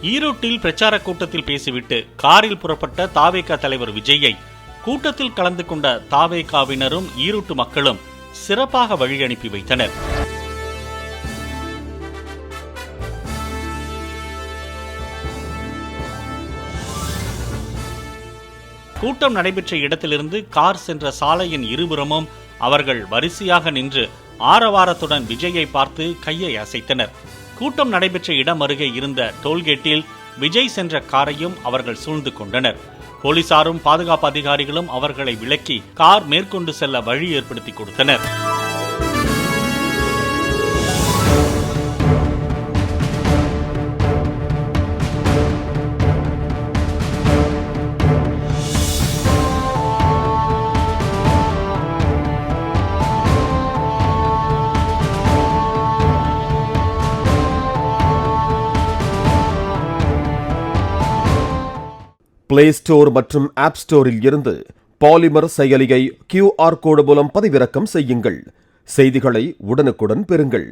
ஈரோட்டில் பிரச்சார கூட்டத்தில் பேசிவிட்டு காரில் புறப்பட்ட தாவேகா தலைவர் விஜயை கூட்டத்தில் கலந்து கொண்ட தாவேகாவினரும் ஈரோட்டு மக்களும் சிறப்பாக வழி அனுப்பி வைத்தனர். கூட்டம் நடைபெற்ற இடத்திலிருந்து கார் சென்ற சாலையின் இருபுறமும் அவர்கள் வரிசையாக நின்று ஆரவாரத்துடன் விஜயை பார்த்து கையை அசைத்தனர். கூட்டம் நடைபெற்ற இடம் அருகே இருந்த டோல்கேட்டில் விஜய் சென்ற காரையும் அவர்கள் சூழ்ந்து கொண்டனர். போலீசாரும் பாதுகாப்பு அதிகாரிகளும் அவர்களை விலக்கி கார் மேற்கொண்டு செல்ல வழி ஏற்படுத்தி கொடுத்தனர். பிளே ஸ்டோர் மற்றும் ஆப் ஸ்டோரில் இருந்து பாலிமர் செயலியை QR கோடு மூலம் பதிவிறக்கம் செய்யுங்கள். செய்திகளை உடனுக்குடன் பெறுங்கள்.